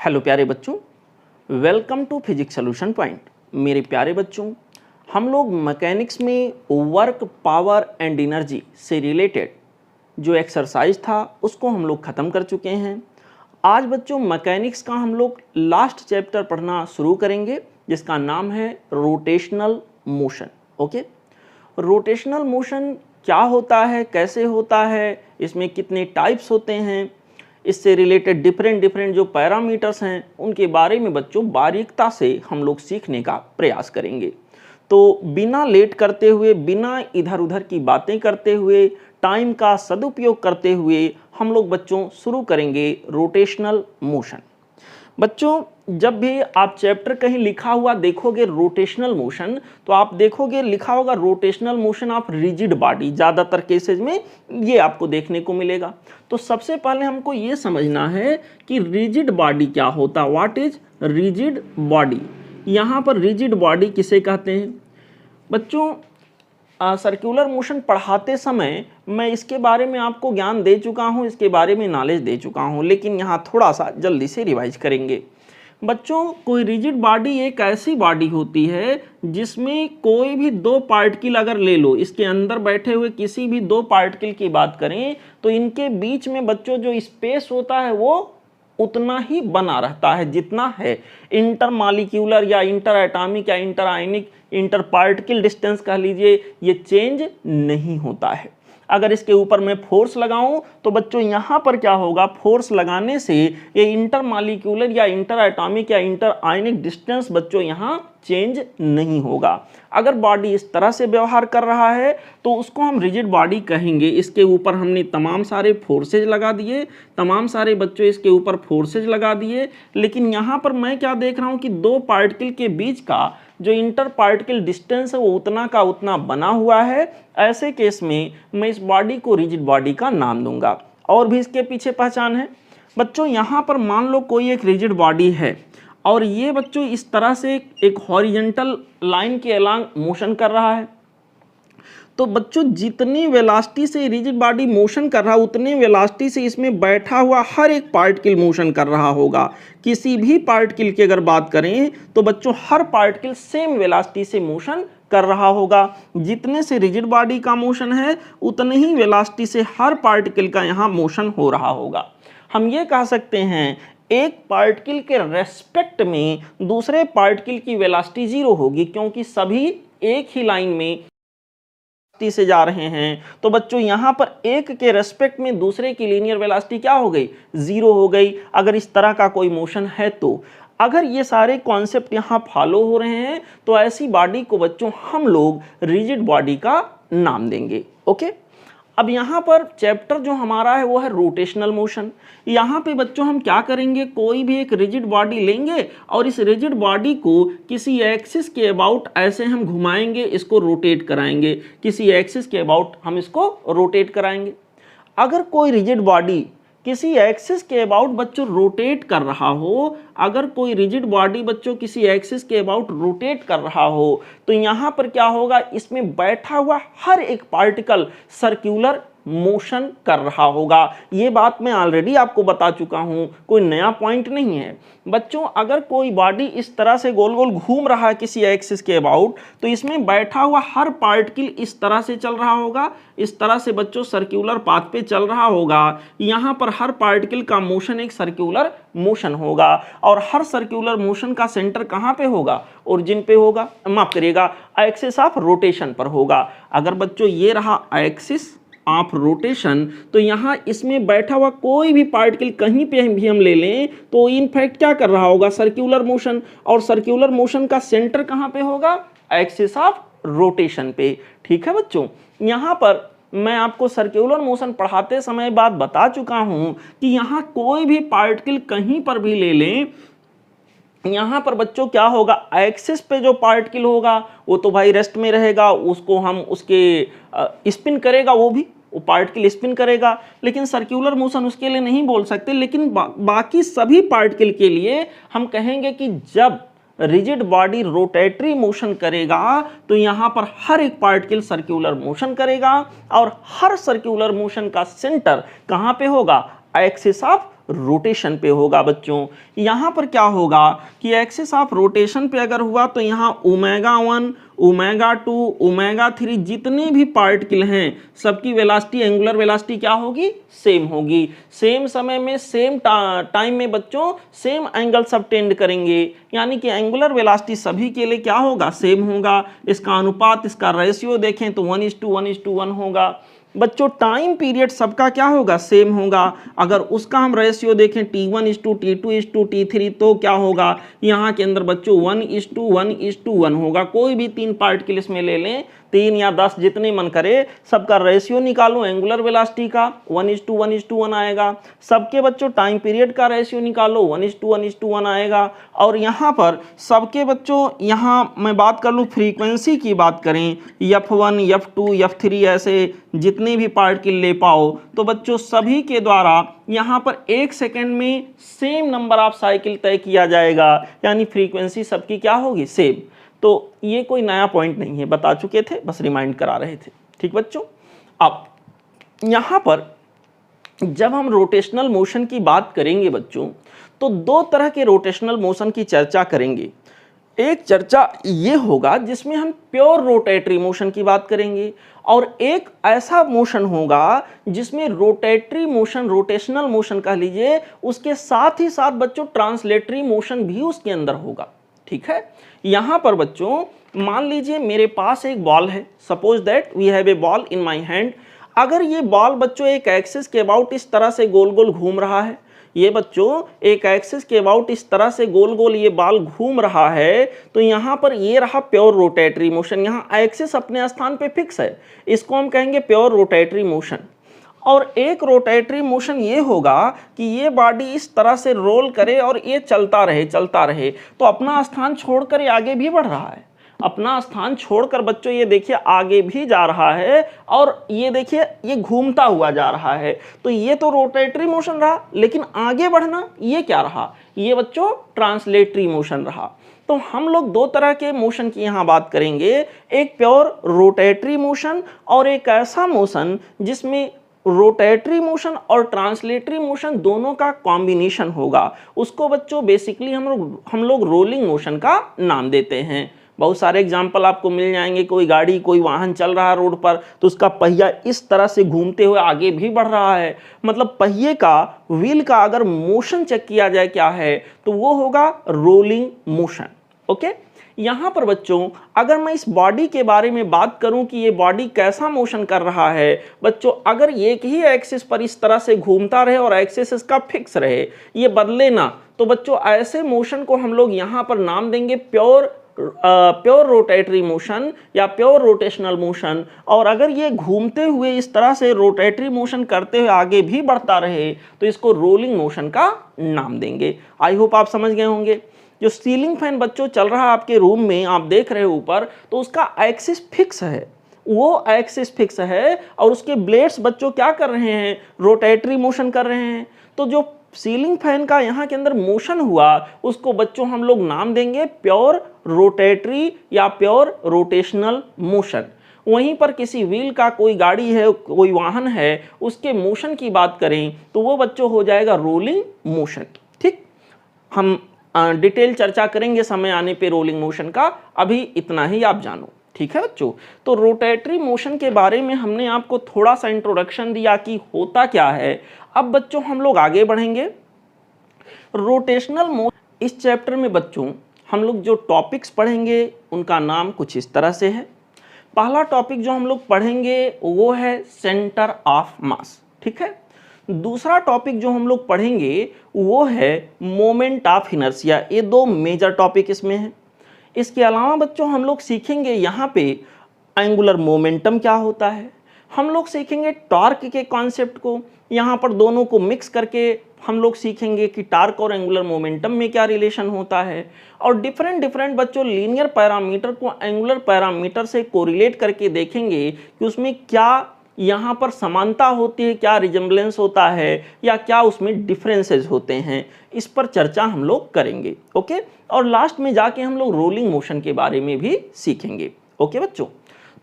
Hello प्यारे बच्चों, welcome to physics solution point. मेरे प्यारे बच्चों, हम लोग मैकेनिक्स में वर्क, पावर एंड एनर्जी से रिलेटेड जो एक्सरसाइज था उसको हम लोग ख़त्म कर चुके हैं। आज बच्चों मैकेनिक्स का हम लोग लास्ट चैप्टर पढ़ना शुरू करेंगे जिसका नाम है rotational motion. Okay, rotational motion क्या होता है, कैसे होता है, इसमें कितने टाइप्स होते हैं, इससे रिलेटेड डिफरेंट जो पैरामीटर्स हैं उनके बारे में बच्चों बारीकता से हम लोग सीखने का प्रयास करेंगे। तो बिना लेट करते हुए, बिना इधर उधर की बातें करते हुए, टाइम का सदुपयोग करते हुए हम लोग बच्चों शुरू करेंगे रोटेशनल मोशन। बच्चों, जब भी आप चैप्टर कहीं लिखा हुआ देखोगे रोटेशनल मोशन, तो आप देखोगे लिखा होगा rotational motion of rigid body. ज़्यादातर केसेज में ये आपको देखने को मिलेगा। तो सबसे पहले हमको ये समझना है कि रिजिड बॉडी क्या होता है। What is rigid body? यहाँ पर रिजिड बॉडी किसे कहते हैं बच्चों? सर्कुलर मोशन पढ़ाते समय मैं इसके बारे में आपको ज्ञान दे चुका हूँ, इसके बारे में नॉलेज दे चुका हूँ, लेकिन यहाँ थोड़ा सा जल्दी से रिवाइज करेंगे। बच्चों, कोई रिजिड बॉडी एक ऐसी बॉडी होती है जिसमें कोई भी दो पार्टिकल अगर ले लो, इसके अंदर बैठे हुए किसी भी दो पार्टिकल की बात करें तो इनके बीच में बच्चों जो स्पेस होता है वो उतना ही बना रहता है जितना है। इंटर मॉलिक्यूलर या इंटर एटॉमिक या इंटर आयनिक, इंटर पार्टिकल डिस्टेंस कह लीजिए, ये चेंज नहीं होता है। अगर इसके ऊपर मैं फोर्स लगाऊं तो बच्चों यहाँ पर क्या होगा, फोर्स लगाने से ये इंटर मॉलिक्यूलर या इंटर एटॉमिक या इंटर आयनिक डिस्टेंस बच्चों यहाँ चेंज नहीं होगा। अगर बॉडी इस तरह से व्यवहार कर रहा है तो उसको हम रिजिड बॉडी कहेंगे। इसके ऊपर हमने तमाम सारे फोर्सेज लगा दिए, तमाम सारे बच्चों इसके ऊपर फोर्सेज लगा दिए, लेकिन यहाँ पर मैं क्या देख रहा हूँ कि दो पार्टिकल के बीच का जो इंटर पार्टिकल डिस्टेंस है वो उतना का उतना बना हुआ है। ऐसे केस में मैं इस बॉडी को रिजिड बॉडी का नाम दूंगा। और भी इसके पीछे पहचान है बच्चों। यहाँ पर मान लो कोई एक रिजिड बॉडी है और ये बच्चों इस तरह से एक हॉरिजॉन्टल लाइन के अलोंग मोशन कर रहा है। तो बच्चों जितनी वेलोसिटी से रिजिड बॉडी मोशन कर रहा है उतने वेलोसिटी से इसमें बैठा हुआ हर एक पार्टिकल मोशन कर रहा होगा। किसी भी पार्टिकल की अगर बात करें तो बच्चों हर पार्टिकल सेम वेलोसिटी से मोशन कर रहा होगा। जितने से रिजिड बॉडी का मोशन है उतने ही वेलोसिटी से हर पार्टिकल का यहाँ मोशन हो रहा होगा। हम ये कह सकते हैं एक पार्टिकल के रेस्पेक्ट में दूसरे पार्टिकल की वेलोसिटी जीरो होगी, क्योंकि सभी एक ही लाइन में से जा रहे हैं। तो बच्चों यहाँ पर एक के रेस्पेक्ट में दूसरे की लीनियर वेलोसिटी क्या हो गई, जीरो हो गई, अगर इस तरह का कोई मोशन है तो। अगर ये सारे कॉन्सेप्ट यहाँ फॉलो हो रहे हैं तो ऐसी बॉडी को बच्चों हम लोग रिजिड बॉडी का नाम देंगे। ओके, अब यहाँ पर चैप्टर जो हमारा है वो है रोटेशनल मोशन। यहाँ पे बच्चों हम क्या करेंगे, कोई भी एक रिजिड बॉडी लेंगे और इस रिजिड बॉडी को किसी एक्सिस के अबाउट ऐसे हम घुमाएंगे, इसको रोटेट कराएंगे, किसी एक्सिस के अबाउट हम इसको रोटेट कराएंगे। अगर कोई रिजिड बॉडी किसी एक्सिस के अबाउट बच्चों रोटेट कर रहा हो, अगर कोई रिजिड बॉडी बच्चों किसी एक्सिस के अबाउट रोटेट कर रहा हो तो यहाँ पर क्या होगा, इसमें बैठा हुआ हर एक पार्टिकल सर्कुलर मोशन कर रहा होगा। ये बात मैं ऑलरेडी आपको बता चुका हूँ, कोई नया पॉइंट नहीं है बच्चों। अगर कोई बॉडी इस तरह से गोल गोल घूम रहा है किसी एक्सिस के अबाउट तो इसमें बैठा हुआ हर पार्टिकल इस तरह से चल रहा होगा, इस तरह से बच्चों सर्कुलर पाथ पे चल रहा होगा। यहाँ पर हर पार्टिकल का मोशन एक सर्कुलर मोशन होगा और हर सर्कुलर मोशन का सेंटर कहाँ पे होगा, ओरिजिन पे होगा, माफ करिएगा एक्सिस ऑफ रोटेशन पर होगा। अगर बच्चों ये रहा एक्सिस ऑफ रोटेशन तो यहाँ इसमें बैठा हुआ कोई भी पार्टिकल कहीं पे भी हम ले लें तो इनफैक्ट क्या कर रहा होगा, सर्कुलर मोशन, और सर्कुलर मोशन का सेंटर कहाँ पे होगा, एक्सिस ऑफ रोटेशन पे। ठीक है बच्चों, यहाँ पर मैं आपको सर्कुलर मोशन पढ़ाते समय बात बता चुका हूँ कि यहाँ कोई भी पार्टिकल कहीं पर भी ले लें, यहाँ पर बच्चों क्या होगा, एक्सिस पे जो पार्टिकल होगा वो तो भाई रेस्ट में रहेगा, उसको हम उसके स्पिन करेगा, वो पार्टिकल स्पिन करेगा, लेकिन सर्कुलर मोशन उसके लिए नहीं बोल सकते। लेकिन बाकी सभी पार्टिकल के लिए हम कहेंगे कि जब रिजिड बॉडी रोटेटरी मोशन करेगा तो यहाँ पर हर एक पार्टिकल सर्कुलर मोशन करेगा और हर सर्कुलर मोशन का सेंटर कहाँ पे होगा, एक्सिस ऑफ रोटेशन पे होगा बच्चों। यहाँ पर क्या होगा कि एक्सिस ऑफ रोटेशन पे अगर हुआ तो यहाँ ओमेगा 1, ओमेगा 2, ओमेगा 3 जितने भी पार्टिकल हैं सबकी वेलोसिटी, एंगुलर वेलोसिटी क्या होगी, सेम होगी। सेम समय में सेम टाइम में बच्चों सेम एंगल सबटेंड करेंगे, यानी कि एंगुलर वेलोसिटी सभी के लिए क्या होगा, सेम होगा। इसका अनुपात, इसका रेशियो देखें तो 1:1 होगा। बच्चों टाइम पीरियड सबका क्या होगा, सेम होगा। अगर उसका हम रेशियो देखें T1:T2:T3 तो क्या होगा, यहाँ के अंदर बच्चों 1:1 होगा। कोई भी 3 पार्टिकल इसमें ले लें, 3 या 10 जितने मन करे, सबका रेशियो निकालो एंगुलर वेलोसिटी का 1:1 आएगा। सबके बच्चों टाइम पीरियड का रेशियो निकालो 1:1 आएगा। और यहाँ पर सबके बच्चों, यहाँ मैं बात कर लूँ फ्रीक्वेंसी की बात करें, F1, F2, F3 ऐसे जितने भी पार्टिकल ले पाओ तो बच्चों सभी के द्वारा यहाँ पर 1 सेकेंड में सेम नंबर ऑफ साइकिल तय किया जाएगा, यानी फ्रीक्वेंसी सबकी क्या होगी, सेम। तो ये कोई नया पॉइंट नहीं है, बता चुके थे, बस रिमाइंड करा रहे थे। ठीक बच्चों, अब यहाँ पर जब हम रोटेशनल मोशन की बात करेंगे बच्चों, तो 2 तरह के रोटेशनल मोशन की चर्चा करेंगे। एक चर्चा ये होगा जिसमें हम प्योर रोटेटरी मोशन की बात करेंगे, और एक ऐसा मोशन होगा जिसमें रोटेटरी मोशन, रोटेशनल मोशन कह लीजिए, उसके साथ ही साथ बच्चों ट्रांसलेटरी मोशन भी उसके अंदर होगा। ठीक है, यहाँ पर बच्चों मान लीजिए मेरे पास एक बॉल है, suppose that we have a ball in my hand. अगर ये बॉल बच्चों एक एक्सिस के अबाउट इस तरह से गोल गोल घूम रहा है, ये बच्चों एक एक्सिस के अबाउट इस तरह से गोल गोल ये बॉल घूम रहा है, तो यहाँ पर ये रहा प्योर रोटेटरी मोशन। यहाँ एक्सिस अपने स्थान पे फिक्स है, इसको हम कहेंगे प्योर रोटेटरी मोशन। और एक रोटेटरी मोशन ये होगा कि ये बॉडी इस तरह से रोल करे और ये चलता रहे, तो अपना स्थान छोड़कर ये आगे भी बढ़ रहा है, अपना स्थान छोड़कर बच्चों ये देखिए आगे भी जा रहा है, और ये देखिए ये घूमता हुआ जा रहा है। तो ये तो रोटेटरी मोशन रहा, लेकिन आगे बढ़ना ये क्या रहा, ये बच्चों ट्रांसलेटरी मोशन रहा। तो हम लोग 2 तरह के मोशन की यहाँ बात करेंगे, एक प्योर रोटेटरी मोशन और एक ऐसा मोशन जिसमें रोटेटरी मोशन और ट्रांसलेटरी मोशन दोनों का कॉम्बिनेशन होगा। उसको बच्चों बेसिकली हम लोग रोलिंग मोशन का नाम देते हैं। बहुत सारे एग्जाम्पल आपको मिल जाएंगे, कोई गाड़ी, कोई वाहन चल रहा है रोड पर, तो उसका पहिया इस तरह से घूमते हुए आगे भी बढ़ रहा है, मतलब पहिए का, व्हील का अगर मोशन चेक किया जाए क्या है, तो वो होगा रोलिंग मोशन। ओके, यहाँ पर बच्चों अगर मैं इस बॉडी के बारे में बात करूं कि ये बॉडी कैसा मोशन कर रहा है, बच्चों अगर एक ही एक्सिस पर इस तरह से घूमता रहे और एक्सिस इसका फिक्स रहे, ये बदले ना, तो बच्चों ऐसे मोशन को हम लोग यहाँ पर नाम देंगे प्योर रोटेटरी मोशन या प्योर रोटेशनल मोशन। और अगर ये घूमते हुए इस तरह से रोटेटरी मोशन करते हुए आगे भी बढ़ता रहे तो इसको रोलिंग मोशन का नाम देंगे। आई होप आप समझ गए होंगे। जो सीलिंग फैन बच्चों चल रहा है आपके रूम में, आप देख रहे हो ऊपर, तो उसका एक्सिस फिक्स है, वो एक्सिस फिक्स है, और उसके ब्लेड्स बच्चों क्या कर रहे हैं, रोटेटरी मोशन कर रहे हैं। तो जो सीलिंग फैन का यहाँ के अंदर मोशन हुआ उसको बच्चों हम लोग नाम देंगे प्योर रोटेटरी या प्योर रोटेशनल मोशन। वहीं पर किसी व्हील का, कोई गाड़ी है, कोई वाहन है, उसके मोशन की बात करें तो वो बच्चों हो जाएगा रोलिंग मोशन। ठीक, हम डिटेल चर्चा करेंगे समय आने पे रोलिंग मोशन का, अभी इतना ही आप जानो। ठीक है बच्चों, तो रोटेटरी मोशन के बारे में हमने आपको थोड़ा सा इंट्रोडक्शन दिया कि होता क्या है। अब बच्चों हम लोग आगे बढ़ेंगे। रोटेशनल मोशन इस चैप्टर में बच्चों हम लोग जो टॉपिक्स पढ़ेंगे उनका नाम कुछ इस तरह से है। पहला टॉपिक जो हम लोग पढ़ेंगे वो है सेंटर ऑफ मास। ठीक है, दूसरा टॉपिक जो हम लोग पढ़ेंगे वो है मोमेंट ऑफ इनर्शिया। ये 2 मेजर टॉपिक इसमें हैं। इसके अलावा बच्चों हम लोग सीखेंगे यहाँ पे एंगुलर मोमेंटम क्या होता है, हम लोग सीखेंगे टॉर्क के कॉन्सेप्ट को, यहाँ पर दोनों को मिक्स करके हम लोग सीखेंगे कि टॉर्क और एंगुलर मोमेंटम में क्या रिलेशन होता है, और डिफरेंट बच्चों लीनियर पैरामीटर को एंगुलर पैरामीटर से कोरिलेट करके देखेंगे कि उसमें क्या यहाँ पर समानता होती है, क्या रिजेम्बलेंस होता है, या क्या उसमें डिफरेंसेस होते हैं। इस पर चर्चा हम लोग करेंगे। ओके, और लास्ट में जाके हम लोग रोलिंग मोशन के बारे में भी सीखेंगे। ओके बच्चों,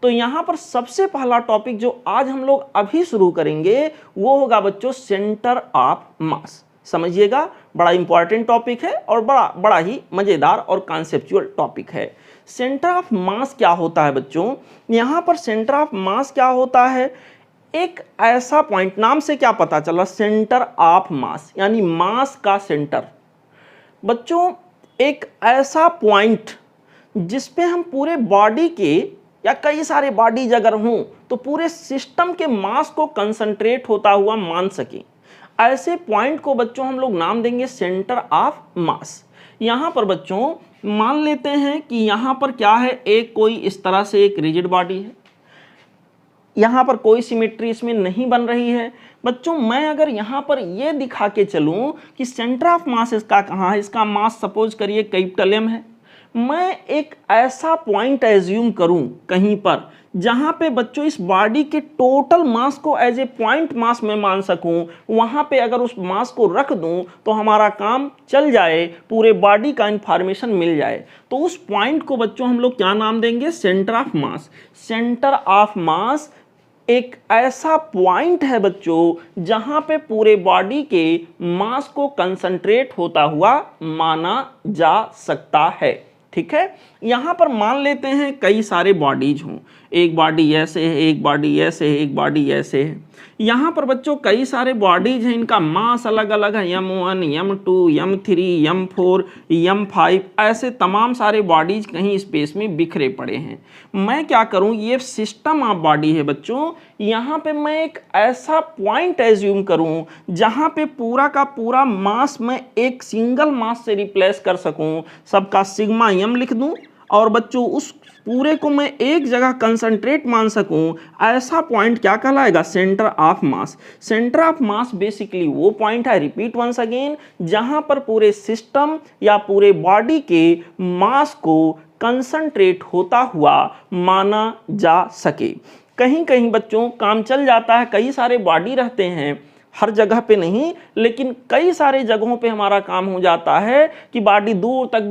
तो यहाँ पर सबसे पहला टॉपिक जो आज हम लोग अभी शुरू करेंगे वो होगा बच्चों सेंटर ऑफ मास। समझिएगा, बड़ा इंपॉर्टेंट टॉपिक है और बड़ा ही मज़ेदार और कॉन्सेप्चुअल टॉपिक है। सेंटर ऑफ मास क्या होता है बच्चों? यहाँ पर सेंटर ऑफ मास क्या होता है? एक ऐसा पॉइंट, नाम से क्या पता चला, सेंटर ऑफ मास यानी मास का सेंटर। बच्चों एक ऐसा पॉइंट जिस पे हम पूरे बॉडी के या कई सारे बॉडीज अगर हों तो पूरे सिस्टम के मास को कंसंट्रेट होता हुआ मान सके, ऐसे पॉइंट को बच्चों हम लोग नाम देंगे सेंटर ऑफ मास। यहाँ पर बच्चों मान लेते हैं कि यहाँ पर क्या है, एक कोई इस तरह से एक रिजिड बॉडी है, यहाँ पर कोई सिमेट्री इसमें नहीं बन रही है। बच्चों मैं अगर यहाँ पर ये दिखा के चलूँ कि सेंटर ऑफ मास इसका कहाँ है, इसका मास सपोज करिए कैपिटल M है, मैं एक ऐसा पॉइंट एज्यूम करूं कहीं पर जहां पे बच्चों इस बॉडी के टोटल मास को एज ए पॉइंट मास में मान सकूं, वहां पे अगर उस मास को रख दूं तो हमारा काम चल जाए, पूरे बॉडी का इंफॉर्मेशन मिल जाए। तो उस पॉइंट को बच्चों हम लोग क्या नाम देंगे? Centre of mass. Centre of mass एक ऐसा पॉइंट है बच्चों जहां पे पूरे बॉडी के मास को कंसंट्रेट होता हुआ माना जा सकता है। ठीक है, यहां पर मान लेते हैं कई सारे बॉडीज हों, एक बॉडी ऐसे है, एक बॉडी ऐसे है, एक बॉडी ऐसे है। यहाँ पर बच्चों कई सारे बॉडीज हैं, इनका मास अलग अलग है, M1, M2, M3, M4, M5, ऐसे तमाम सारे बॉडीज कहीं स्पेस में बिखरे पड़े हैं। मैं क्या करूँ, ये सिस्टम ऑफ बॉडी है बच्चों, यहाँ पे मैं एक ऐसा पॉइंट एज्यूम करूँ जहाँ पे पूरा का पूरा मास मैं एक सिंगल मास से रिप्लेस कर सकूँ, सबका सिग्मा M लिख दूँ और बच्चों उस पूरे को मैं एक जगह कंसंट्रेट मान सकूं, ऐसा पॉइंट क्या कहलाएगा? Centre of mass. Centre of mass basically वो पॉइंट है, रिपीट वंस अगेन, जहां पर पूरे सिस्टम या पूरे बॉडी के मास को कंसंट्रेट होता हुआ माना जा सके। कहीं कहीं बच्चों काम चल जाता है, कई सारे बॉडी रहते हैं, हर जगह पे नहीं लेकिन कई सारे जगहों पे हमारा काम हो जाता है कि बॉडी दूर तक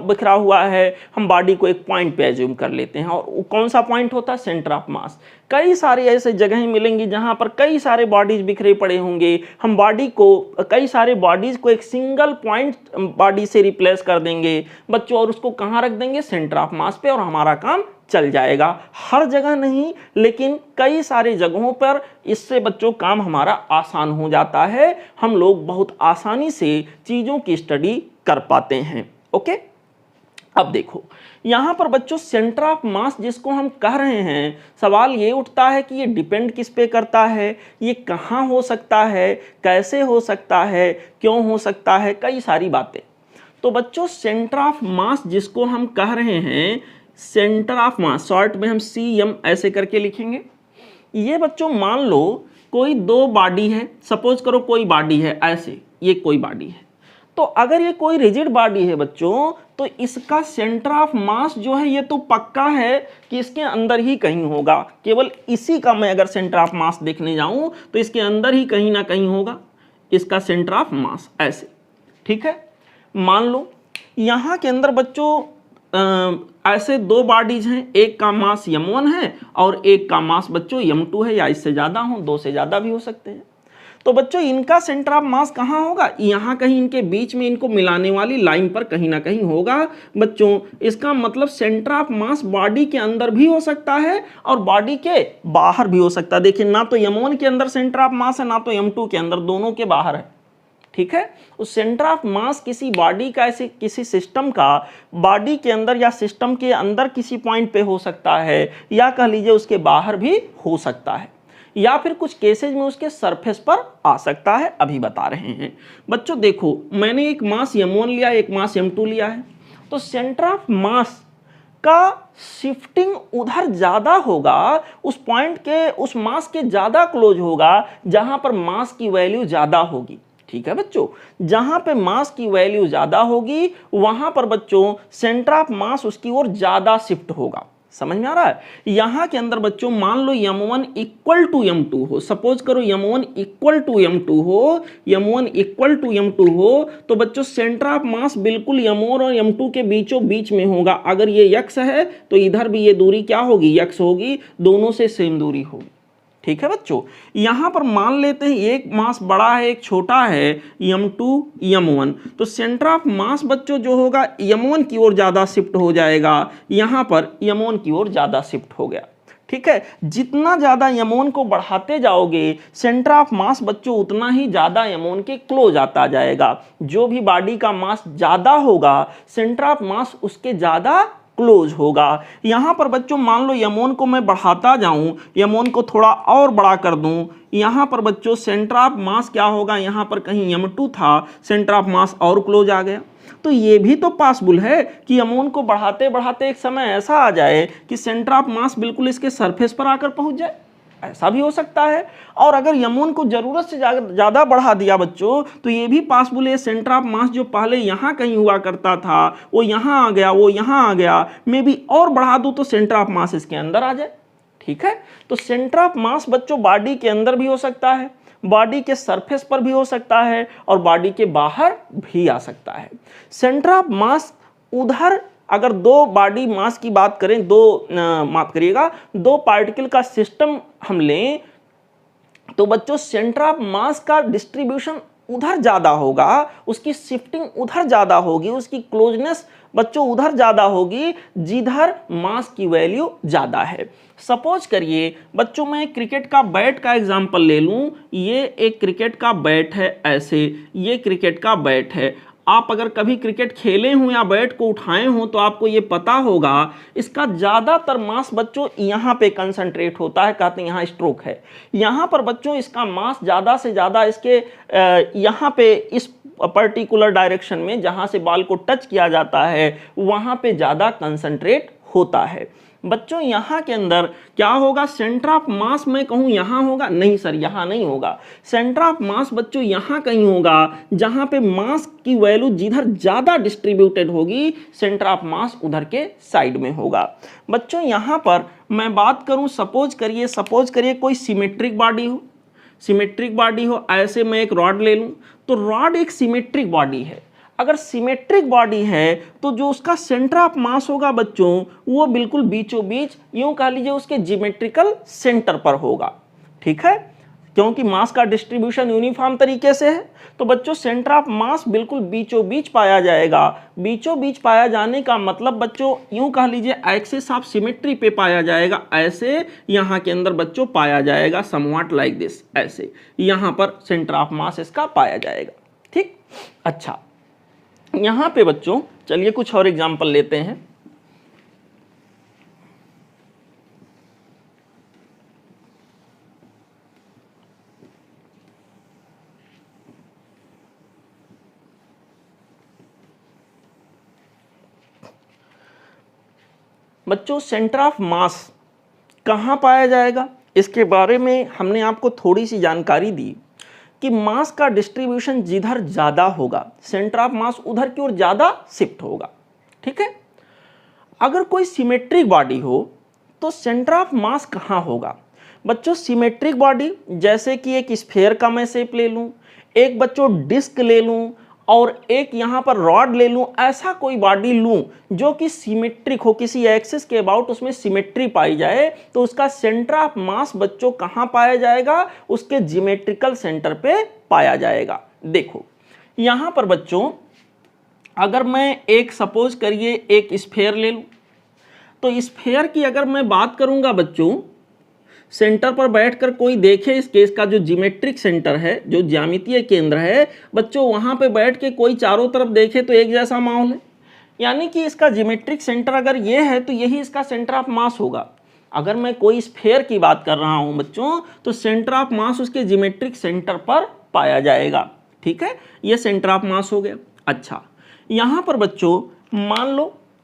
बिखरा हुआ है, हम बॉडी को एक पॉइंट पे एज्यूम कर लेते हैं, और कौन सा पॉइंट होता है? Centre of mass. कई सारी ऐसे जगहें मिलेंगी जहां पर कई सारे बॉडीज बिखरे पड़े होंगे, हम बॉडी को कई सारे बॉडीज को एक सिंगल पॉइंट बॉडी से रिप्लेस कर देंगे बच्चों, और उसको कहाँ रख देंगे? सेंटर ऑफ मास पे, और हमारा काम चल जाएगा। हर जगह नहीं लेकिन कई सारे जगहों पर इससे बच्चों काम हमारा आसान हो जाता है, हम लोग बहुत आसानी से चीज़ों की स्टडी कर पाते हैं। ओके, अब देखो यहाँ पर बच्चों सेंटर ऑफ मास जिसको हम कह रहे हैं, सवाल ये उठता है कि ये डिपेंड किस पे करता है, ये कहाँ हो सकता है, कैसे हो सकता है, क्यों हो सकता है, कई सारी बातें। तो बच्चों सेंटर ऑफ मास जिसको हम कह रहे हैं, सेंटर ऑफ मास शॉर्ट में हम CM ऐसे करके लिखेंगे। ये बच्चों मान लो कोई दो बॉडी है, सपोज करो कोई बॉडी है ऐसे, ये कोई बॉडी है, तो अगर ये कोई रिजिड बॉडी है बच्चों तो इसका सेंटर ऑफ मास जो है ये तो पक्का है कि इसके अंदर ही कहीं होगा, केवल इसी का मैं अगर सेंटर ऑफ मास देखने जाऊं तो इसके अंदर ही कहीं ना कहीं होगा इसका सेंटर ऑफ मास ऐसे। ठीक है, मान लो यहाँ के अंदर बच्चों ऐसे दो बॉडीज हैं, एक का मास M1 है और एक का मास बच्चों M2 है, या इससे ज़्यादा हो, दो से ज़्यादा भी हो सकते हैं। तो बच्चों इनका सेंटर ऑफ मास कहाँ होगा? यहाँ कहीं इनके बीच में इनको मिलाने वाली लाइन पर कहीं ना कहीं होगा बच्चों। इसका मतलब सेंटर ऑफ मास बॉडी के अंदर भी हो सकता है और बॉडी के बाहर भी हो सकता है। देखिए ना तो M1 के अंदर सेंटर ऑफ मास है, ना तो M2 के अंदर, दोनों के बाहर है। ठीक है, उस सेंटर ऑफ मास किसी बॉडी का, ऐसे किसी सिस्टम का बॉडी के अंदर या सिस्टम के अंदर किसी पॉइंट पे हो सकता है, या कह लीजिए उसके बाहर भी हो सकता है, या फिर कुछ केसेज में उसके सरफेस पर आ सकता है, अभी बता रहे हैं। बच्चों देखो मैंने एक मास M1 लिया, एक मास M2 लिया है, तो सेंटर ऑफ मास का शिफ्टिंग उधर ज़्यादा होगा, उस पॉइंट के, उस मास के ज़्यादा क्लोज होगा जहां पर मास की वैल्यू ज़्यादा होगी। ठीक है बच्चों, जहां पे मास की वैल्यू ज़्यादा होगी वहां पर बच्चों सेंटर ऑफ मास उसकी ओर ज़्यादा शिफ्ट होगा। समझ में आ रहा है? यहाँ के अंदर बच्चों मान लो M1 इक्वल टू M2 हो, सपोज करो M1 इक्वल टू M2 हो, M1 इक्वल टू M2 हो, तो बच्चों सेंटर ऑफ मास बिल्कुल M1 और M2 के बीचों बीच में होगा। अगर ये x है तो इधर भी ये दूरी क्या होगी? x होगी, दोनों से सेम दूरी होगी। ठीक है बच्चों, यहां पर मान लेते हैं एक मास बड़ा है एक छोटा है, m2 m1, तो सेंटर ऑफ मास बच्चों जो होगा m1 की ओर ज्यादा शिफ्ट हो जाएगा, यहां पर m1 की ओर ज्यादा शिफ्ट हो गया। ठीक है, जितना ज्यादा m1 को बढ़ाते जाओगे सेंटर ऑफ मास बच्चों उतना ही ज्यादा m1 के क्लोज आता जाएगा। जो भी बॉडी का मास ज्यादा होगा सेंटर ऑफ मास उसके ज्यादा क्लोज होगा। यहां पर बच्चों मान लो m1 को मैं बढ़ाता जाऊं, m1 को थोड़ा और बड़ा कर दूं, यहां पर बच्चों सेंटर ऑफ मास क्या होगा, यहां पर कहीं m2 था, सेंटर ऑफ मास और क्लोज आ गया। तो ये भी तो पॉसिबल है कि m1 को बढ़ाते बढ़ाते एक समय ऐसा आ जाए कि सेंटर ऑफ मास बिल्कुल इसके सरफेस पर आकर पहुंच जाए, ऐसा भी हो सकता है। और अगर m1 को जरूरत से ज्यादा बढ़ा दिया बच्चों तो ये भी पॉसिबल है सेंटर ऑफ मास जो पहले यहां कहीं हुआ करता था वो यहां आ गया, वो यहां आ गया, मे बी और बढ़ा दूं तो सेंटर ऑफ मास इसके अंदर आ जाए। ठीक है, तो सेंटर ऑफ मास बच्चों बॉडी के अंदर भी हो सकता है, बॉडी के सरफेस पर भी हो सकता है और बॉडी के बाहर भी आ सकता है। सेंटर ऑफ मास उधर अगर दो बॉडी मास की बात करें, माफ करिएगा, दो पार्टिकल का सिस्टम हम लें तो बच्चों सेंटर ऑफ मास का डिस्ट्रीब्यूशन उधर ज्यादा होगा, उसकी शिफ्टिंग उधर ज्यादा होगी, उसकी क्लोजनेस बच्चों उधर ज्यादा होगी जिधर मास की वैल्यू ज्यादा है। सपोज करिए बच्चों मैं क्रिकेट का बैट का एग्जांपल ले लूं, ये एक क्रिकेट का बैट है ऐसे, ये क्रिकेट का बैट है। आप अगर कभी क्रिकेट खेले हो या बैट को उठाए हो तो आपको ये पता होगा इसका ज्यादातर मास बच्चों यहाँ पे कंसंट्रेट होता है, कहते हैं यहाँ स्ट्रोक है, यहाँ पर बच्चों इसका मास ज्यादा से ज्यादा इसके यहाँ पे इस पर्टिकुलर डायरेक्शन में जहां से बॉल को टच किया जाता है वहां पे ज्यादा कंसंट्रेट होता है। बच्चों यहां के अंदर क्या होगा, सेंटर ऑफ मास मैं कहूं यहां होगा, नहीं सर यहां नहीं होगा, सेंटर ऑफ मास बच्चों यहां कहीं होगा जहां पे मास की वैल्यू जिधर ज्यादा डिस्ट्रीब्यूटेड होगी सेंटर ऑफ मास उधर के साइड में होगा। बच्चों यहां पर मैं बात करूं, सपोज करिए कोई सिमेट्रिक बॉडी हो, सिमेट्रिक बॉडी हो, ऐसे मैं एक रॉड ले लूं तो रॉड एक सिमेट्रिक बॉडी है। अगर सिमेट्रिक बॉडी है तो जो उसका सेंटर ऑफ मास होगा बच्चों वो बिल्कुल बीचों बीच, यूं कह लीजिए उसके ज्योमेट्रिकल सेंटर पर होगा। ठीक है, क्योंकि मास का डिस्ट्रीब्यूशन यूनिफॉर्म तरीके से है तो बच्चों सेंटर ऑफ मास बिल्कुल बीचों बीच पाया जाएगा। बीचों बीच पाया जाने का मतलब बच्चों यूं कह लीजिए एक्सिस ऑफ सिमेट्री पे पाया जाएगा, ऐसे यहां के अंदर बच्चों पाया जाएगा, समवॉट लाइक दिस, ऐसे यहां पर सेंटर ऑफ मास इसका पाया जाएगा। ठीक, अच्छा यहां पे बच्चों चलिए कुछ और एग्जांपल लेते हैं। बच्चों सेंटर ऑफ मास कहां पाया जाएगा इसके बारे में हमने आपको थोड़ी सी जानकारी दी कि मास का डिस्ट्रीब्यूशन जिधर ज्यादा होगा सेंटर ऑफ मास उधर की ओर ज्यादा शिफ्ट होगा। ठीक है, अगर कोई सिमेट्रिक बॉडी हो तो सेंटर ऑफ मास कहां होगा बच्चों, सिमेट्रिक बॉडी जैसे कि एक स्फीयर का मैं शेप ले लूं, एक बच्चों डिस्क ले लूं और एक यहां पर रॉड ले लूं, ऐसा कोई बॉडी लूं जो कि सिमेट्रिक हो, किसी एक्सिस के अबाउट उसमें सिमेट्री पाई जाए तो उसका सेंटर ऑफ मास बच्चों कहां पाया जाएगा, उसके ज्योमेट्रिकल सेंटर पे पाया जाएगा। देखो यहां पर बच्चों अगर मैं एक सपोज करिए एक स्फीयर ले लूं तो स्फीयर की अगर मैं बात करूंगा बच्चों, सेंटर पर बैठकर कोई देखे इस केस का जो ज्योमेट्रिक सेंटर है, जो ज्यामितीय केंद्र है बच्चों, वहां पे बैठ के कोई चारों तरफ देखे तो एक जैसा माहौल है, यानी कि इसका ज्योमेट्रिक सेंटर अगर ये है तो यही इसका सेंटर ऑफ मास होगा। अगर मैं कोई स्फीयर की बात कर रहा हूं बच्चों तो सेंटर ऑफ मास उसके ज्योमेट्रिक सेंटर पर पाया जाएगा। ठीक है, ये सेंटर ऑफ मास हो गया। अच्छा यहां पर बच्चों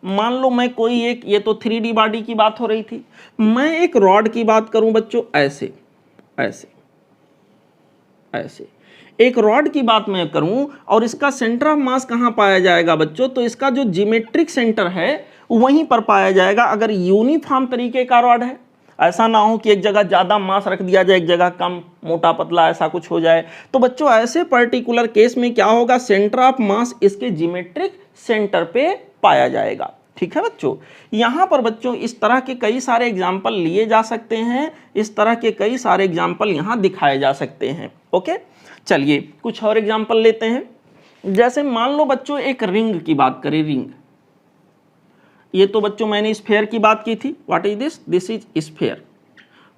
मान लो मैं कोई एक, ये तो 3D बॉडी की बात हो रही थी, मैं एक रॉड की बात करूं बच्चों, ऐसे ऐसे ऐसे एक रॉड की बात मैं करूं और इसका सेंटर ऑफ मास कहां पाया जाएगा बच्चों, तो इसका जो ज्योमेट्रिक सेंटर है वहीं पर पाया जाएगा। अगर यूनिफॉर्म तरीके का रॉड है, ऐसा ना हो कि एक जगह ज्यादा मास रख दिया जाए एक जगह कम, मोटा पतला ऐसा कुछ हो जाए, तो बच्चों ऐसे पर्टिकुलर केस में क्या होगा, सेंटर ऑफ मास इसके ज्योमेट्रिक सेंटर पे पाया जाएगा। ठीक है बच्चों, यहाँ पर बच्चों इस तरह के कई सारे एग्जाम्पल लिए जा सकते हैं, इस तरह के कई सारे एग्जाम्पल यहाँ दिखाए जा सकते हैं। ओके, चलिए कुछ और एग्जाम्पल लेते हैं। जैसे मान लो बच्चों एक रिंग की बात करें, रिंग, ये तो बच्चों मैंने स्फेयर की बात की थी। What is this? This is sphere.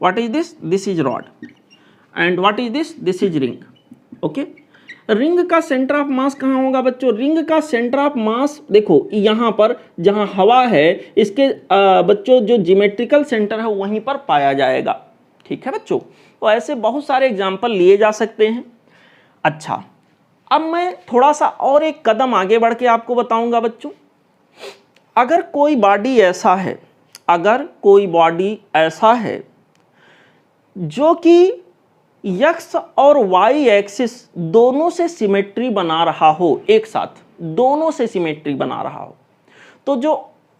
What is this? This is rod. And what is this? This is ring. Okay, ring का सेंटर ऑफ मास कहाँ होगा बच्चों? रिंग का सेंटर ऑफ मास देखो यहाँ पर जहाँ हवा है, इसके बच्चों जो ज्योमेट्रिकल सेंटर है वहीं पर पाया जाएगा। ठीक है बच्चों, तो ऐसे बहुत सारे एग्जाम्पल लिए जा सकते हैं। अच्छा, अब मैं थोड़ा सा और एक कदम आगे बढ़ के आपको बताऊंगा बच्चों, अगर कोई बॉडी ऐसा है, अगर कोई बॉडी ऐसा है जो कि एक्स और वाई एक्सिस दोनों से सिमेट्री बना रहा हो, एक साथ दोनों से सिमेट्री बना रहा हो, तो जो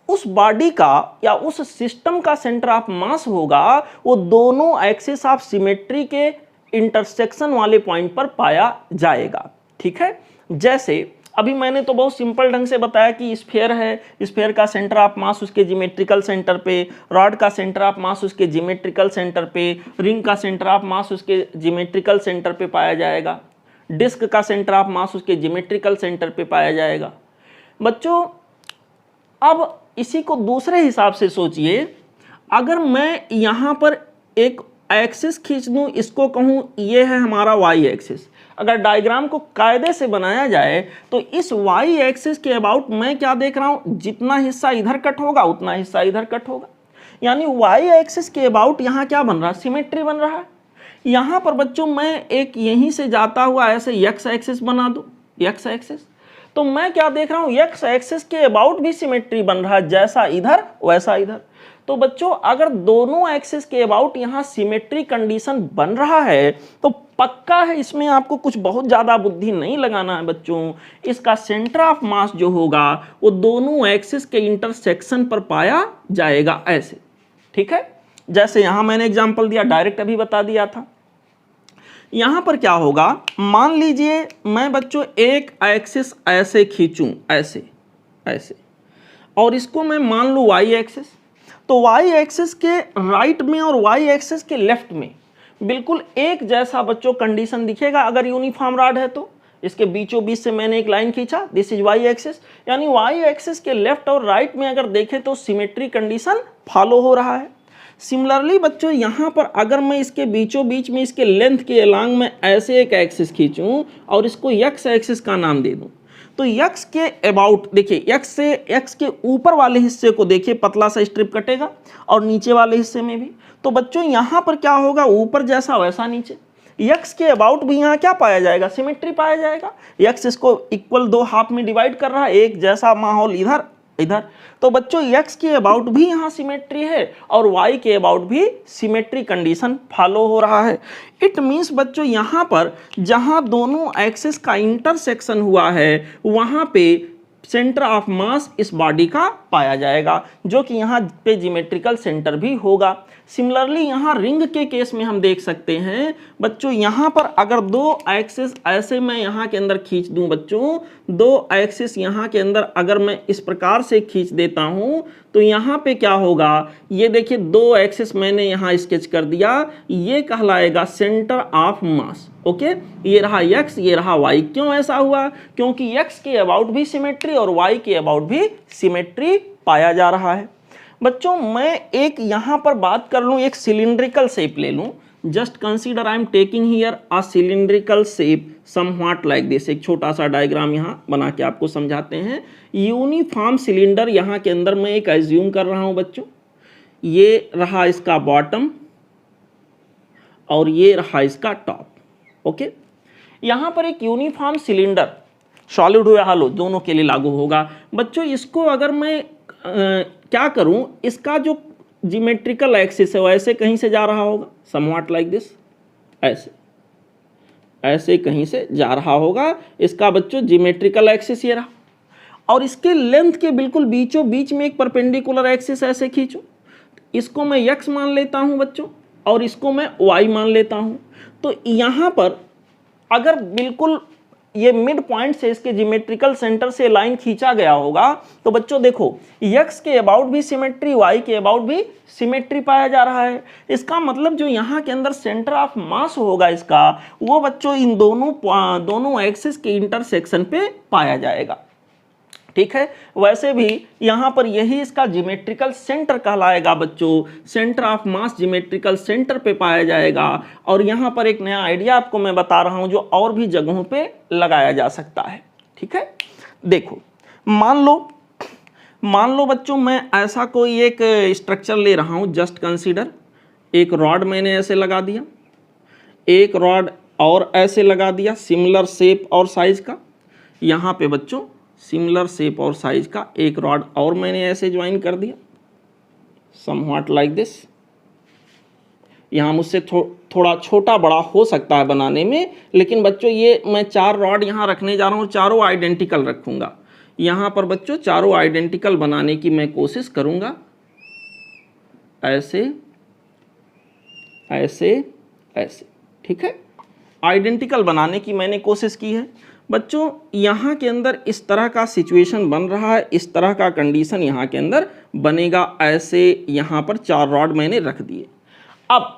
उस बॉडी का या उस सिस्टम का सेंटर ऑफ मास होगा वो दोनों एक्सिस ऑफ सिमेट्री के इंटरसेक्शन वाले पॉइंट पर पाया जाएगा। ठीक है, जैसे अभी मैंने तो बहुत सिंपल ढंग से बताया कि स्फीयर है, स्फीयर का सेंटर ऑफ मास उसके ज्योमेट्रिकल सेंटर पे, रॉड का सेंटर ऑफ मास उसके ज्योमेट्रिकल सेंटर पे, रिंग का सेंटर ऑफ मास उसके ज्योमेट्रिकल सेंटर पे पाया जाएगा, डिस्क का सेंटर ऑफ मास उसके ज्योमेट्रिकल सेंटर पे पाया जाएगा। बच्चों अब इसी को दूसरे हिसाब से सोचिए, अगर मैं यहाँ पर एक एक्सिस खींच दूँ, इसको कहूँ ये है हमारा वाई एक्सिस, अगर डायग्राम को कायदे से बनाया जाए तो इस वाई एक्सिस के अबाउट मैं क्या देख रहा हूँ, जितना हिस्सा इधर कट होगा उतना हिस्सा इधर कट होगा, यानी वाई एक्सिस के अबाउट यहाँ क्या बन रहा है, सिमेट्री बन रहा है। यहाँ पर बच्चों मैं एक यहीं से जाता हुआ ऐसे एक्स एक्सिस बना दूँ, एक्स एक्सिस, तो मैं क्या देख रहा हूँ, एक्स एक्सिस के अबाउट भी सिमेट्री बन रहा है, जैसा इधर वैसा इधर। तो बच्चों अगर दोनों एक्सिस के अबाउट यहाँ सिमेट्री कंडीशन बन रहा है तो पक्का है, इसमें आपको कुछ बहुत ज़्यादा बुद्धि नहीं लगाना है बच्चों, इसका सेंटर ऑफ मास जो होगा वो दोनों एक्सिस के इंटरसेक्शन पर पाया जाएगा ऐसे। ठीक है, जैसे यहाँ मैंने एग्जाम्पल दिया, डायरेक्ट अभी बता दिया था। यहाँ पर क्या होगा, मान लीजिए मैं बच्चों एक एक्सिस ऐसे खींचूं, ऐसे ऐसे, और इसको मैं मान लूँ वाई एक्सिस, तो वाई एक्सिस के राइट में और वाई एक्सिस के लेफ्ट में बिल्कुल एक जैसा बच्चों कंडीशन दिखेगा। अगर यूनिफॉर्म रॉड है तो इसके बीचों बीच से मैंने एक लाइन खींचा, दिस इज वाई एक्सिस, यानी वाई एक्सिस के लेफ्ट और राइट में अगर देखें तो सिमेट्री कंडीशन फॉलो हो रहा है। सिमिलरली बच्चों यहाँ पर अगर मैं इसके बीचों बीच में इसके लेंथ के अलांग में ऐसे एक एक्सिस खींचूं और इसको एक्स एक्सिस का नाम दे दूं, तो एक्स के अबाउट देखिए, एक्स से एक्स के ऊपर वाले हिस्से को देखिए पतला सा स्ट्रिप कटेगा और नीचे वाले हिस्से में भी, तो बच्चों यहाँ पर क्या होगा, ऊपर जैसा वैसा नीचे। एक्स के अबाउट भी यहाँ क्या पाया जाएगा, सिमेट्री पाया जाएगा। एक्स इसको इक्वल दो हाफ में डिवाइड कर रहा है, एक जैसा माहौल इधर इधर, तो बच्चों x के अबाउट भी यहाँ सिमेट्री है और y के अबाउट भी सिमेट्री कंडीशन फॉलो हो रहा है। इट मीन्स बच्चों यहाँ पर जहाँ दोनों एक्सिस का इंटरसेक्शन हुआ है वहाँ पे सेंटर ऑफ मास इस बॉडी का पाया जाएगा, जो कि यहाँ पे ज्योमेट्रिकल सेंटर भी होगा। सिमिलरली यहाँ रिंग के केस में हम देख सकते हैं बच्चों, यहाँ पर अगर दो एक्सिस ऐसे मैं यहाँ के अंदर खींच दूं बच्चों, दो एक्सिस यहाँ के अंदर अगर मैं इस प्रकार से खींच देता हूँ तो यहाँ पे क्या होगा, ये देखिए दो एक्सिस मैंने यहाँ स्केच कर दिया, ये कहलाएगा सेंटर ऑफ मास। ओके, ये रहा x, ये रहा y। क्यों ऐसा हुआ, क्योंकि x के अबाउट भी सिमेट्री और y के अबाउट भी सिमेट्री पाया जा रहा है। बच्चों मैं एक यहाँ पर बात कर लूँ, एक सिलिंड्रिकल शेप ले लूँ, just consider I am taking here a cylindrical shape somewhat like this. एक छोटा सा डायग्राम यहाँ बना के आपको समझाते हैं। यूनिफॉर्म सिलेंडर यहाँ के अंदर मैं एक एज्यूम कर रहा हूँ बच्चों, ये रहा इसका बॉटम और ये रहा इसका टॉप। ओके, यहाँ पर एक यूनिफॉर्म सिलेंडर, सॉलिड हो या हॉलो दोनों के लिए लागू होगा। बच्चों इसको अगर मैं क्या करूं, इसका जो ज्योमेट्रिकल एक्सिस है वो ऐसे कहीं से जा रहा होगा, समव्हाट लाइक दिस, ऐसे ऐसे कहीं से जा रहा होगा। इसका बच्चों ज्योमेट्रिकल एक्सिस ये रहा, और इसके लेंथ के बिल्कुल बीचों बीच में एक परपेंडिकुलर एक्सिस ऐसे खींचूं, इसको मैं x मान लेता हूं बच्चों और इसको मैं y मान लेता हूं। तो यहाँ पर अगर बिल्कुल ये मिड पॉइंट से इसके ज्योमेट्रिकल सेंटर से लाइन खींचा गया होगा, तो बच्चों देखो x के अबाउट भी सिमेट्री, y के अबाउट भी सिमेट्री पाया जा रहा है। इसका मतलब जो यहाँ के अंदर सेंटर ऑफ मास होगा इसका, वो बच्चों इन दोनों एक्सिस के इंटरसेक्शन पे पाया जाएगा। ठीक है, वैसे भी यहाँ पर यही इसका ज्योमेट्रिकल सेंटर कहलाएगा बच्चों, centre of mass geometrical centre पे पाया जाएगा। और यहाँ पर एक नया आइडिया आपको मैं बता रहा हूँ जो और भी जगहों पे लगाया जा सकता है। ठीक है, देखो मान लो बच्चों मैं ऐसा कोई एक स्ट्रक्चर ले रहा हूँ, जस्ट कंसीडर एक रॉड मैंने ऐसे लगा दिया, एक रॉड और ऐसे लगा दिया सिमिलर शेप और साइज का, यहाँ पे बच्चों सिमिलर शेप और साइज का एक रॉड और मैंने ऐसे ज्वाइन कर दिया, समव्हाट लाइक दिस। यहाँ मुझसे थोड़ा छोटा बड़ा हो सकता है बनाने में, लेकिन बच्चों ये मैं 4 रॉड यहाँ रखने जा रहा हूँ, चारों आइडेंटिकल रखूँगा। यहाँ पर बच्चों चारों आइडेंटिकल बनाने की मैं कोशिश करूँगा, ऐसे ऐसे ऐसे। ठीक है, आइडेंटिकल बनाने की मैंने कोशिश की है। बच्चों यहाँ के अंदर इस तरह का सिचुएशन बन रहा है, इस तरह का कंडीशन यहाँ के अंदर बनेगा। ऐसे यहाँ पर 4 रॉड मैंने रख दिए। अब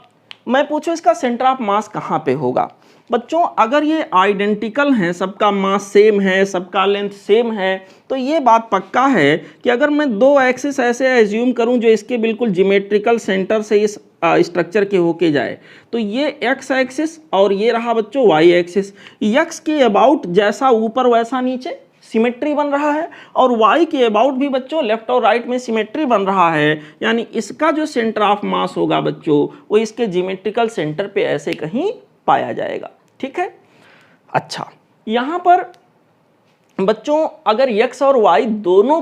मैं पूछूं इसका सेंटर ऑफ मास कहाँ पे होगा? बच्चों अगर ये आइडेंटिकल हैं, सबका मास सेम है, सबका लेंथ सेम है, तो ये बात पक्का है कि अगर मैं 2 एक्सिस ऐसे एज्यूम करूं जो इसके बिल्कुल ज्योमेट्रिकल सेंटर से इस स्ट्रक्चर के होके जाए, तो ये एक्स एक्सिस और ये रहा बच्चों वाई एक्सिस। एक्स के अबाउट जैसा ऊपर वैसा नीचे सिमेट्री बन रहा है, और y के अबाउट भी बच्चों लेफ्ट और राइट में सिमेट्री बन रहा है। यानी इसका जो सेंटर ऑफ मास होगा बच्चों, वो इसके ज्योमेट्रिकल सेंटर पे ऐसे कहीं पाया जाएगा। ठीक है, अच्छा यहाँ पर बच्चों अगर x और y दोनों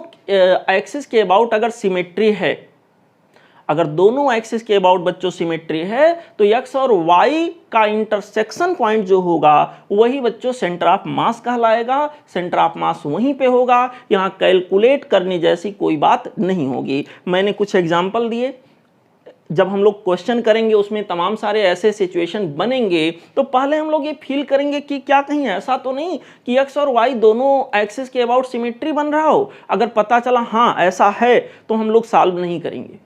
एक्सिस के अबाउट अगर सिमेट्री है, अगर दोनों एक्सिस के अबाउट बच्चों सिमेट्री है, तो x और y का इंटरसेक्शन पॉइंट जो होगा वही बच्चों सेंटर ऑफ मास कहलाएगा। सेंटर ऑफ मास वहीं पे होगा, यहाँ कैलकुलेट करने जैसी कोई बात नहीं होगी। मैंने कुछ एग्जांपल दिए, जब हम लोग क्वेश्चन करेंगे उसमें तमाम सारे ऐसे सिचुएशन बनेंगे, तो पहले हम लोग ये फील करेंगे कि क्या कहीं ऐसा तो नहीं कि x और y दोनों एक्सिस के अबाउट सिमेट्री बन रहा हो। अगर पता चला हाँ ऐसा है, तो हम लोग सॉल्व नहीं करेंगे।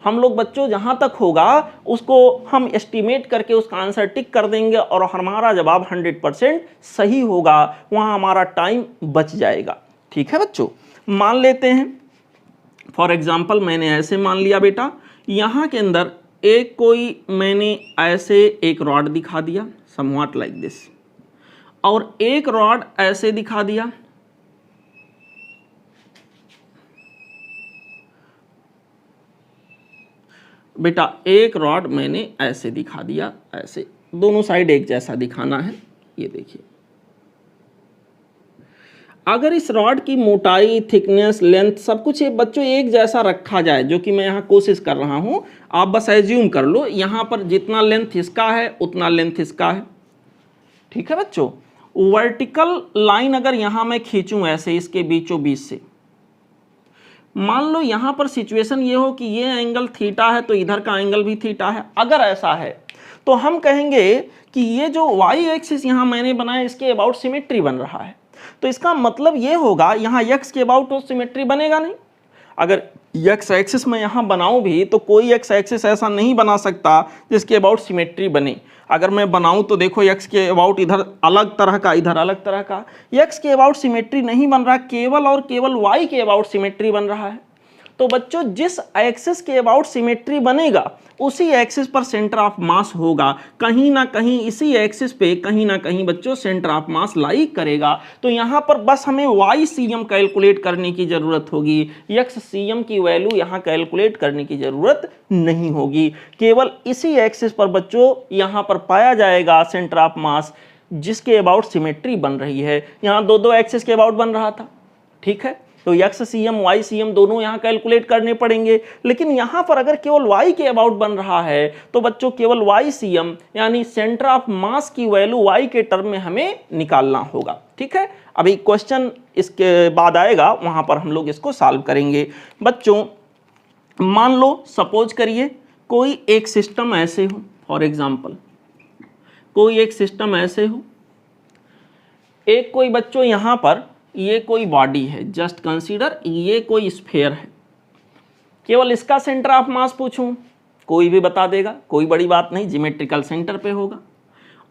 हम लोग बच्चों जहाँ तक होगा उसको हम एस्टिमेट करके उसका आंसर टिक कर देंगे और हमारा जवाब 100% सही होगा, वहाँ हमारा टाइम बच जाएगा। ठीक है बच्चों, मान लेते हैं फॉर एग्जांपल मैंने ऐसे मान लिया बेटा, यहाँ के अंदर एक कोई मैंने ऐसे एक रॉड दिखा दिया समव्हाट लाइक दिस, और एक रॉड ऐसे दिखा दिया, बेटा एक रॉड मैंने ऐसे दिखा दिया, ऐसे दोनों साइड एक जैसा दिखाना है। ये देखिए, अगर इस रॉड की मोटाई, थिकनेस, लेंथ सब कुछ बच्चों एक जैसा रखा जाए, जो कि मैं यहाँ कोशिश कर रहा हूँ, आप बस एज्यूम कर लो यहाँ पर जितना लेंथ इसका है उतना लेंथ इसका है। ठीक है बच्चों, वर्टिकल लाइन अगर यहाँ मैं खींचूं ऐसे इसके बीचों बीच से, मान लो यहाँ पर सिचुएशन ये हो कि ये एंगल थीटा है तो इधर का एंगल भी थीटा है। अगर ऐसा है तो हम कहेंगे कि ये जो वाई एक्सिस यहाँ मैंने बनाया इसके अबाउट सिमेट्री बन रहा है। तो इसका मतलब ये होगा यहाँ x के अबाउट तो सिमेट्री बनेगा नहीं। अगर x एक्सिस मैं यहाँ बनाऊँ भी तो कोई x एक्सिस ऐसा नहीं बना सकता जिसके अबाउट सिमेट्री बने। अगर मैं बनाऊँ तो देखो x के अबाउट इधर अलग तरह का, इधर अलग तरह का, x के अबाउट सिमेट्री नहीं बन रहा, केवल और केवल y के अबाउट सिमेट्री बन रहा है। तो बच्चों जिस एक्सिस के अबाउट सिमेट्री बनेगा उसी एक्सिस पर सेंटर ऑफ मास होगा। कहीं ना कहीं इसी एक्सिस पे कहीं ना कहीं बच्चों सेंटर ऑफ मास लाई करेगा। तो यहाँ पर बस हमें वाई सी एम कैलकुलेट करने की ज़रूरत होगी, एक्स सी एम की वैल्यू यहाँ कैलकुलेट करने की ज़रूरत नहीं होगी। केवल इसी एक्सिस पर बच्चों यहाँ पर पाया जाएगा सेंटर ऑफ मास जिसके अबाउट सिमेट्री बन रही है। यहाँ दो एक्सिस के अबाउट बन रहा था, ठीक है, तो एक्स सी एम वाई सी एम दोनों यहाँ कैलकुलेट करने पड़ेंगे। लेकिन यहाँ पर अगर केवल y के अबाउट बन रहा है तो बच्चों केवल वाई सी एम यानी सेंटर ऑफ मास की वैल्यू y के टर्म में हमें निकालना होगा। ठीक है, अभी क्वेश्चन इसके बाद आएगा, वहाँ पर हम लोग इसको सॉल्व करेंगे। बच्चों मान लो सपोज करिए कोई एक सिस्टम ऐसे हो, फॉर एग्जाम्पल कोई एक सिस्टम ऐसे हो, एक कोई बच्चों यहाँ पर ये कोई बॉडी है, जस्ट कंसीडर ये कोई स्फीयर है, केवल इसका सेंटर ऑफ मास पूछूं, कोई भी बता देगा, कोई बड़ी बात नहीं, जियोमेट्रिकल सेंटर पे होगा।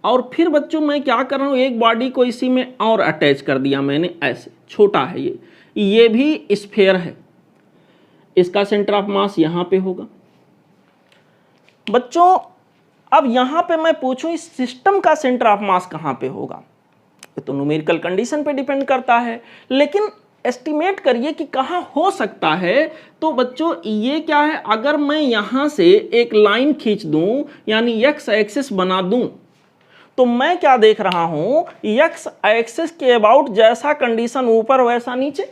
और फिर बच्चों मैं क्या कर रहा हूँ, एक बॉडी को इसी में और अटैच कर दिया मैंने, ऐसे छोटा है ये भी स्फीयर है, इसका सेंटर ऑफ मास यहाँ पे होगा। बच्चों अब यहाँ पे मैं पूछूं इस सिस्टम का सेंटर ऑफ मास कहाँ पे होगा, तो न्यूमेरिकल कंडीशन पे डिपेंड करता है, लेकिन एस्टिमेट करिए कि कहाँ हो सकता है। तो बच्चों ये क्या है, अगर मैं यहाँ से एक लाइन खींच दूं यानी एक्स एक्सिस बना दूं, तो मैं क्या देख रहा हूं, एक्स एक्सिस के अबाउट जैसा कंडीशन ऊपर वैसा नीचे,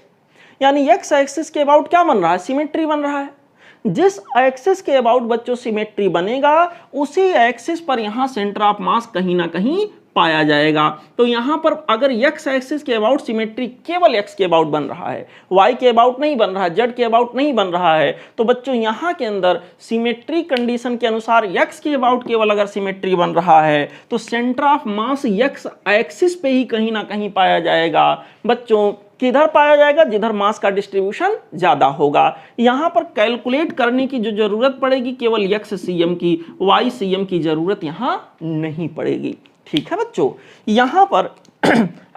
यानी एक्स एक्सिस के अबाउट क्या बन रहा है, सिमेट्री बन रहा है। जिस एक्सिस के अबाउट बच्चों सिमेट्री बनेगा उसी एक्सिस पर यहां सेंटर ऑफ मास कहीं ना कहीं पाया जाएगा। तो यहां पर अगर एक्स एक्सिस के अबाउट सिमेट्री केवल एक्स के अबाउट बन रहा है, वाई के अबाउट नहीं बन रहा है, जेड के अबाउट नहीं बन रहा है, तो बच्चों यहां के अंदर सिमेट्री कंडीशन के अनुसार एक्स के अबाउट केवल अगर सिमेट्री बन रहा है तो centre of mass x axis पे ही कहीं ना कहीं पाया जाएगा। बच्चों किधर पाया जाएगा, जिधर मास का डिस्ट्रीब्यूशन ज्यादा होगा। यहां पर कैलकुलेट करने की जो जरूरत पड़ेगी केवल एक्स सीएम की, वाई सीएम की जरूरत यहां नहीं पड़ेगी। ठीक है बच्चों, यहां पर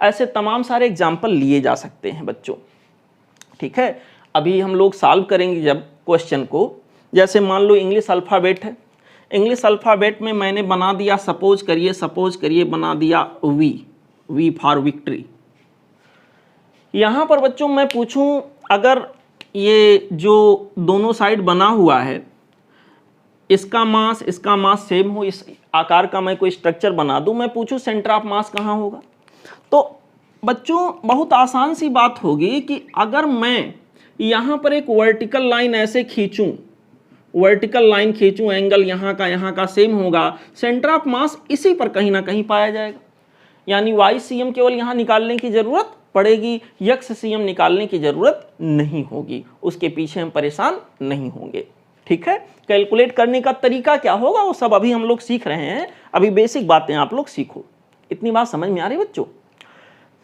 ऐसे तमाम सारे एग्जाम्पल लिए जा सकते हैं बच्चों। ठीक है, अभी हम लोग सॉल्व करेंगे जब क्वेश्चन को, जैसे मान लो इंग्लिश अल्फाबेट है, इंग्लिश अल्फाबेट में मैंने बना दिया, सपोज करिए बना दिया वी फॉर विक्ट्री। यहां पर बच्चों मैं पूछूं, अगर ये जो दोनों साइड बना हुआ है इसका मास सेम हो, इस आकार का मैं कोई स्ट्रक्चर बना दूं, मैं पूछूं सेंटर ऑफ मास कहां होगा, तो बच्चों बहुत आसान सी बात होगी कि अगर मैं यहां पर एक वर्टिकल लाइन ऐसे खींचूं, एंगल यहां का सेम होगा, सेंटर ऑफ मास इसी पर कहीं ना कहीं पाया जाएगा। यानी वाई सीएम केवल यहां निकालने की जरूरत पड़ेगी, एक्स सीएम निकालने की जरूरत नहीं होगी, उसके पीछे हम परेशान नहीं होंगे। ठीक है, कैलकुलेट करने का तरीका क्या होगा वो सब अभी हम लोग सीख रहे हैं, अभी बेसिक बातें आप लोग सीखो। इतनी बात समझ में आ रही बच्चों?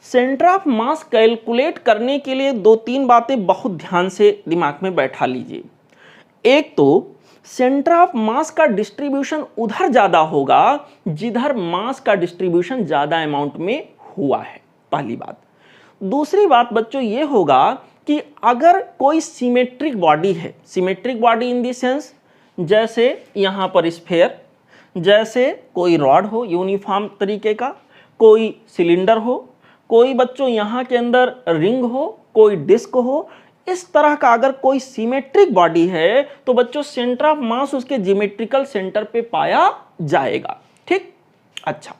सेंटर ऑफ मास कैलकुलेट करने के लिए दो तीन बातें बहुत ध्यान से दिमाग में बैठा लीजिए। एक तो सेंटर ऑफ मास का डिस्ट्रीब्यूशन उधर ज्यादा होगा जिधर मास का डिस्ट्रीब्यूशन ज्यादा अमाउंट में हुआ है, पहली बात। दूसरी बात बच्चों ये होगा कि अगर कोई सिमेट्रिक बॉडी है, symmetric body in the sense जैसे यहां पर स्फीयर, जैसे कोई रॉड हो यूनिफॉर्म तरीके का, कोई सिलेंडर हो, कोई बच्चों यहां के अंदर रिंग हो, कोई डिस्क हो, इस तरह का अगर कोई सिमेट्रिक बॉडी है तो बच्चों सेंटर ऑफ मास उसके ज्योमेट्रिकल सेंटर पे पाया जाएगा। ठीक, अच्छा,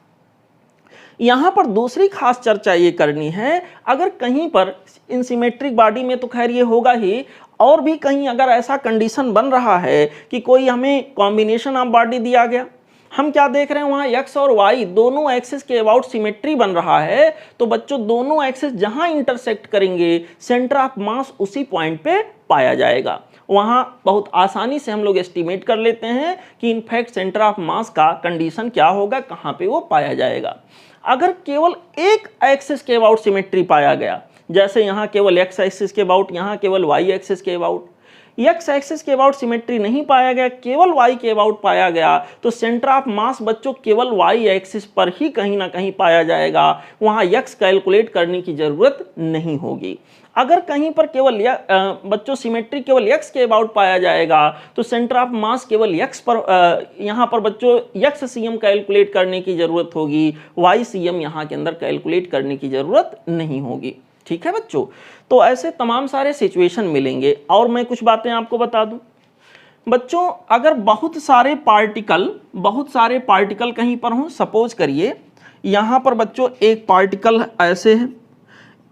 यहां पर दूसरी खास चर्चा ये करनी है, अगर कहीं पर इन सिमेट्रिक बॉडी में तो खैर ये होगा ही, और भी कहीं अगर ऐसा कंडीशन बन रहा है कि कोई हमें कॉम्बिनेशन ऑफ बॉडी दिया गया, हम क्या देख रहे हैं वहां एक्स और वाई दोनों एक्सिस के अबाउट सिमेट्री बन रहा है, तो बच्चों दोनों एक्सिस जहां इंटरसेक्ट करेंगे सेंटर ऑफ मास उसी पॉइंट पे पाया जाएगा। वहां बहुत आसानी से हम लोग एस्टिमेट कर लेते हैं कि इनफैक्ट सेंटर ऑफ मास का कंडीशन क्या होगा, कहां पे वो पाया जाएगा। अगर केवल एक एक्सिस के अबाउट सिमेट्री पाया गया, जैसे यहां केवल एक्स एक्सिस के अबाउट, यहां केवल वाई एक्सिस के अबाउट, एक्स एक्सिस के अबाउट सिमेट्री नहीं पाया गया, केवल वाई के अबाउट पाया गया, तो सेंटर ऑफ मास बच्चों केवल वाई एक्सिस पर ही कहीं ना कहीं पाया जाएगा, वहां एक्स कैलकुलेट करने की जरूरत नहीं होगी। अगर कहीं पर केवल बच्चों सिमेट्री केवल एक्स के अबाउट पाया जाएगा तो सेंटर ऑफ मास केवल एक्स पर, यहाँ पर बच्चों एक्स सीएम कैलकुलेट करने की जरूरत होगी, वाई सीएम यहाँ के अंदर कैलकुलेट करने की जरूरत नहीं होगी। ठीक है बच्चों, तो ऐसे तमाम सारे सिचुएशन मिलेंगे। और मैं कुछ बातें आपको बता दूं बच्चों, अगर बहुत सारे पार्टिकल कहीं पर हों, सपोज करिए यहाँ पर बच्चों एक पार्टिकल ऐसे है,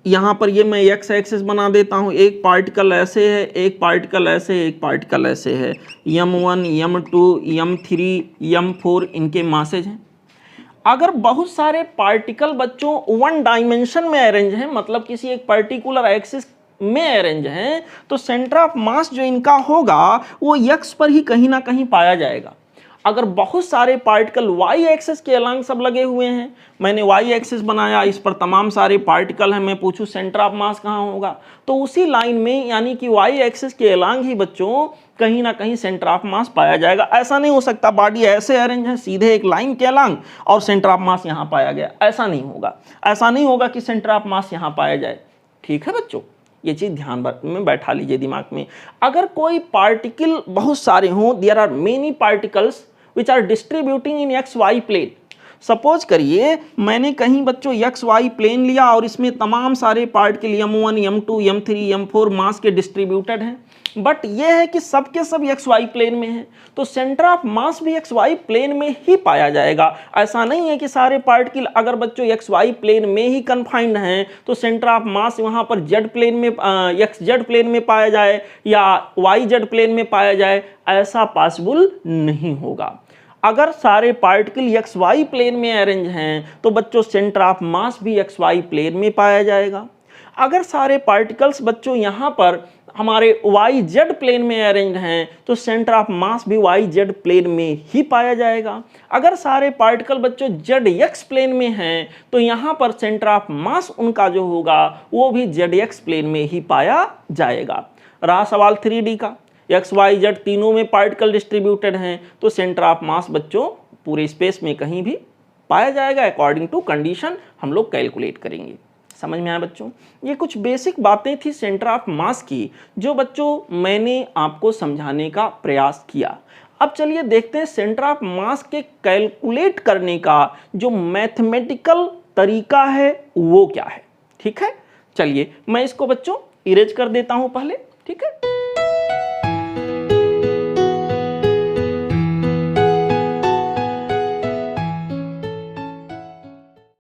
यहाँ पर ये मैं एक्स एक्सिस बना देता हूँ, एक पार्टिकल ऐसे है, एक पार्टिकल ऐसे है, एक पार्टिकल ऐसे है, m1 m2 m3 m4 इनके मासेज हैं। अगर बहुत सारे पार्टिकल बच्चों वन डायमेंशन में अरेंज हैं, मतलब किसी एक पर्टिकुलर एक्सिस में अरेंज हैं, तो सेंटर ऑफ मास जो इनका होगा वो एक्स पर ही कहीं ना कहीं पाया जाएगा। अगर बहुत सारे पार्टिकल वाई एक्सिस के अलांग सब लगे हुए हैं, मैंने वाई एक्सिस बनाया, इस पर तमाम सारे पार्टिकल हैं, मैं पूछूं सेंटर ऑफ मास कहाँ होगा, तो उसी लाइन में यानी कि वाई एक्सिस के अलांग ही बच्चों कहीं ना कहीं सेंटर ऑफ मास पाया जाएगा। ऐसा नहीं हो सकता बॉडी ऐसे अरेंज है सीधे एक लाइन के अलांग और सेंटर ऑफ मास यहाँ पाया गया, ऐसा नहीं होगा। ऐसा नहीं होगा कि सेंटर ऑफ मास यहाँ पाया जाए। ठीक है बच्चों, ये चीज ध्यान में बैठा लीजिए दिमाग में। अगर कोई पार्टिकल बहुत सारे हों, there are many particles which are distributing in X Y plane. Suppose करिए मैंने कहीं बच्चों एक्स वाई प्लेन लिया और इसमें तमाम सारे particle m1 m2 m3 m4 मास के डिस्ट्रीब्यूटेड हैं, बट ये है कि सब के सब एक्स वाई प्लेन में है, तो सेंटर ऑफ मास भी एक्स वाई प्लेन में ही पाया जाएगा। ऐसा नहीं है कि सारे पार्टिकल अगर बच्चों एक्स वाई प्लेन में ही कन्फाइंड हैं तो सेंटर ऑफ मास वहाँ पर जेड प्लेन में एक्स जेड प्लेन में पाया जाए या वाई जेड प्लेन में पाया जाए, ऐसा पॉसिबल नहीं होगा। अगर सारे पार्टिकल एक्स वाई प्लेन में अरेंज हैं तो बच्चों सेंटर ऑफ मास भी एक्स वाई प्लेन में पाया जाएगा। अगर सारे पार्टिकल्स बच्चों यहाँ पर हमारे वाई जेड प्लेन में अरेंज हैं तो सेंटर ऑफ मास भी वाई जेड प्लेन में ही पाया जाएगा। अगर सारे पार्टिकल बच्चों जेड एक्स प्लेन में हैं तो यहाँ पर सेंटर ऑफ मास उनका जो होगा वो भी जेड एक्स प्लेन में ही पाया जाएगा। रहा सवाल 3D का, एक्स वाई जेड तीनों में पार्टिकल डिस्ट्रीब्यूटेड हैं तो सेंटर ऑफ मास बच्चों पूरे स्पेस में कहीं भी पाया जाएगा। अकॉर्डिंग टू कंडीशन हम लोग कैलकुलेट करेंगे। समझ में आया बच्चों? ये कुछ बेसिक बातें थी सेंटर ऑफ मास की जो बच्चों मैंने आपको समझाने का प्रयास किया। अब चलिए देखते हैं सेंटर ऑफ मास के कैलकुलेट करने का जो मैथमेटिकल तरीका है वो क्या है। ठीक है, चलिए मैं इसको बच्चों इरेज कर देता हूं पहले। ठीक है।